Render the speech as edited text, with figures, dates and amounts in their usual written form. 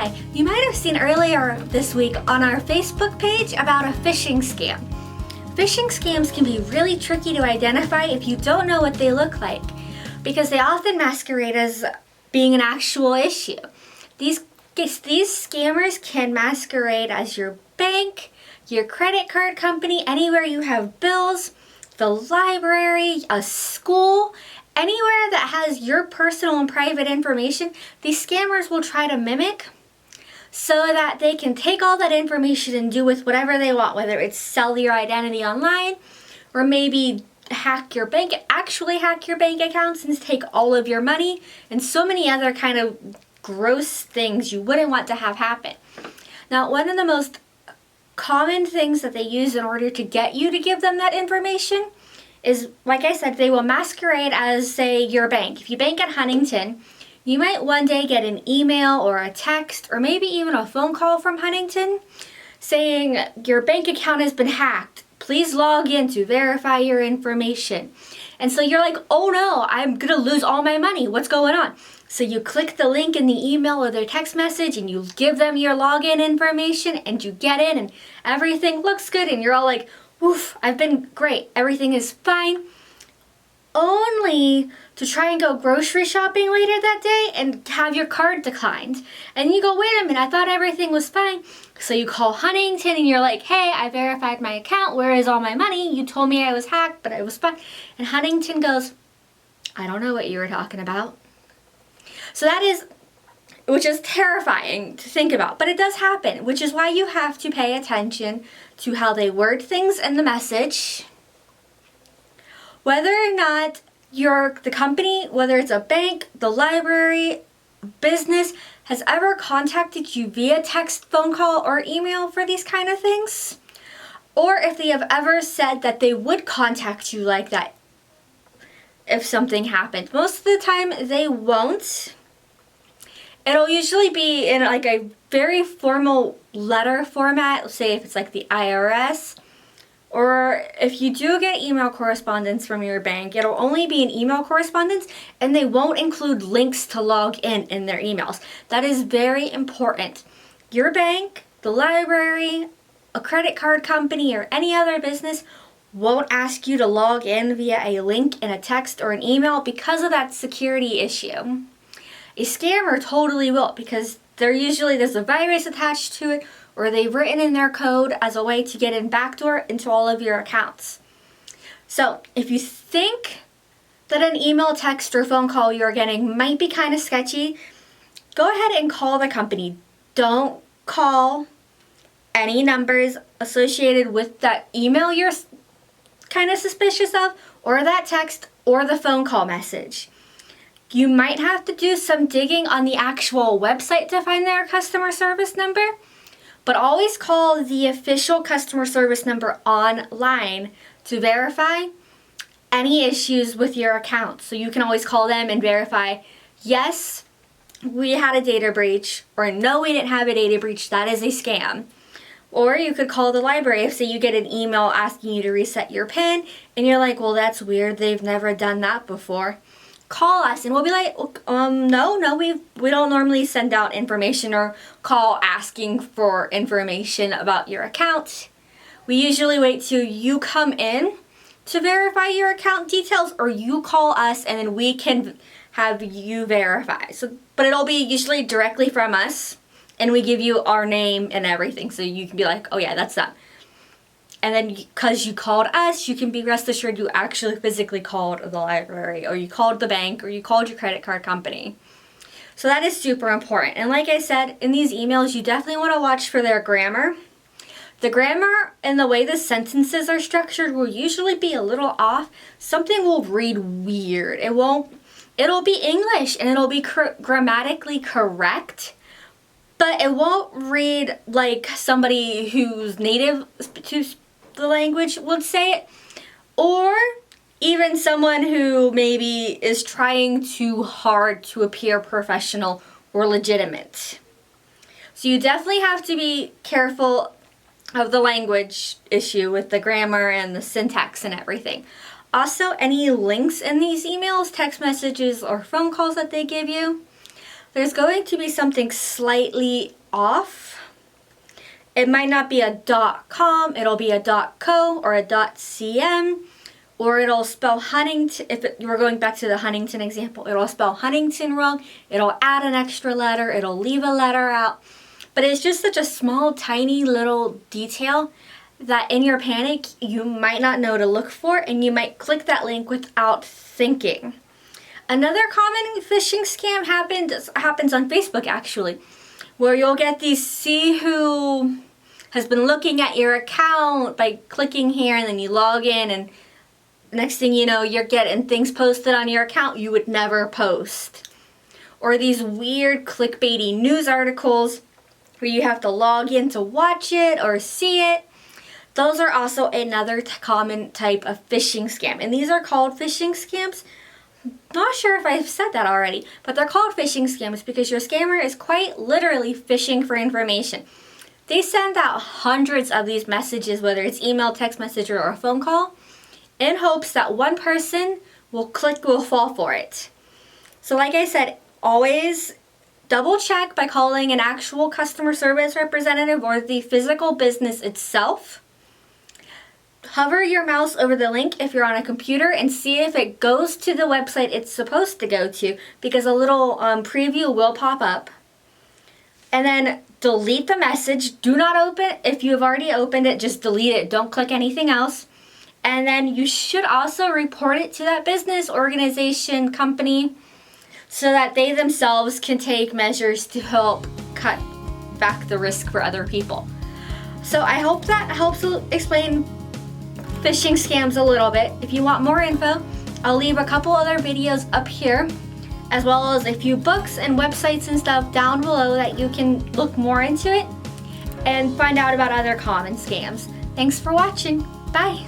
Hi, you might have seen earlier this week on our Facebook page about a phishing scam. Phishing scams can be really tricky to identify if you don't know what they look like, because they often masquerade as being an actual issue. These scammers can masquerade as your bank, your credit card company, anywhere you have bills, the library, a school, anywhere that has your personal and private information. These scammers will try to mimic so that they can take all that information and do with whatever they want, whether it's sell your identity online or maybe actually hack your bank accounts and take all of your money, and so many other kind of gross things you wouldn't want to have happen. Now, one of the most common things that they use in order to get you to give them that information is, like I said, they will masquerade as, say, your bank. If you bank at Huntington, you might one day get an email or a text or maybe even a phone call from Huntington saying your bank account has been hacked. Please log in to verify your information. And so you're like, oh no, I'm gonna lose all my money. What's going on? So you click the link in the email or their text message and you give them your login information and you get in and everything looks good and you're all like, woof, I've been great. Everything is fine. Only to try and go grocery shopping later that day and have your card declined. And you go, wait a minute, I thought everything was fine. So you call Huntington and you're like, hey, I verified my account. Where is all my money? You told me I was hacked, but I was fine. And Huntington goes, I don't know what you were talking about. So which is terrifying to think about, but it does happen, which is why you have to pay attention to how they word things in the message. Whether or not the company, whether it's a bank, the library, business, has ever contacted you via text, phone call, or email for these kind of things, or if they have ever said that they would contact you like that if something happened. Most of the time they won't. It'll usually be in like a very formal letter format, say if it's like the IRS, or if you do get email correspondence from your bank, it'll only be an email correspondence and they won't include links to log in their emails. That is very important. Your bank, the library, a credit card company, or any other business won't ask you to log in via a link in a text or an email because of that security issue. A scammer totally will, because there's a virus attached to it, or they've written in their code as a way to get in backdoor into all of your accounts. So if you think that an email, text, or phone call you're getting might be kind of sketchy, go ahead and call the company. Don't call any numbers associated with that email you're kind of suspicious of, or that text, or the phone call message. You might have to do some digging on the actual website to find their customer service number, but always call the official customer service number online to verify any issues with your account. So you can always call them and verify, yes, we had a data breach, or no, we didn't have a data breach, that is a scam. Or you could call the library if, say, you get an email asking you to reset your PIN and you're like, well, that's weird, they've never done that before. Call us and we'll be like, no, we don't normally send out information or call asking for information about your account. We usually wait till you come in to verify your account details, or you call us and then we can have you verify. But it'll be usually directly from us and we give you our name and everything, so you can be like, oh yeah, that's them. And then because you called us, you can be rest assured you actually physically called the library, or you called the bank, or you called your credit card company. So that is super important. And like I said, in these emails, you definitely want to watch for their grammar. The grammar and the way the sentences are structured will usually be a little off. Something will read weird. It'll be English and it'll be grammatically correct, but it won't read like somebody who's native to the language would say it, or even someone who maybe is trying too hard to appear professional or legitimate. So you definitely have to be careful of the language issue with the grammar and the syntax and everything. Also, any links in these emails, text messages, or phone calls that they give you, there's going to be something slightly off. It might not be a .com, it'll be a .co or a .cm, or it'll spell Huntington. If you were going back to the Huntington example, it'll spell Huntington wrong, it'll add an extra letter, it'll leave a letter out. But it's just such a small, tiny little detail that in your panic, you might not know to look for, and you might click that link without thinking. Another common phishing scam happens on Facebook, actually, where you'll get these see who has been looking at your account by clicking here, and then you log in, and next thing you know, you're getting things posted on your account you would never post. Or these weird clickbaity news articles where you have to log in to watch it or see it. Those are also another common type of phishing scam. And these are called phishing scams. Not sure if I've said that already, but they're called phishing scams because your scammer is quite literally phishing for information. They send out hundreds of these messages, whether it's email, text message, or a phone call, in hopes that one person will fall for it. So like I said, always double check by calling an actual customer service representative or the physical business itself. Hover your mouse over the link if you're on a computer and see if it goes to the website it's supposed to go to, because a little preview will pop up. And then delete the message. Do not open it. If you have already opened it, just delete it. Don't click anything else. And then you should also report it to that business, organization, company, so that they themselves can take measures to help cut back the risk for other people. So I hope that helps explain phishing scams a little bit. If you want more info, I'll leave a couple other videos up here, as well as a few books and websites and stuff down below that you can look more into it and find out about other common scams. Thanks for watching. Bye.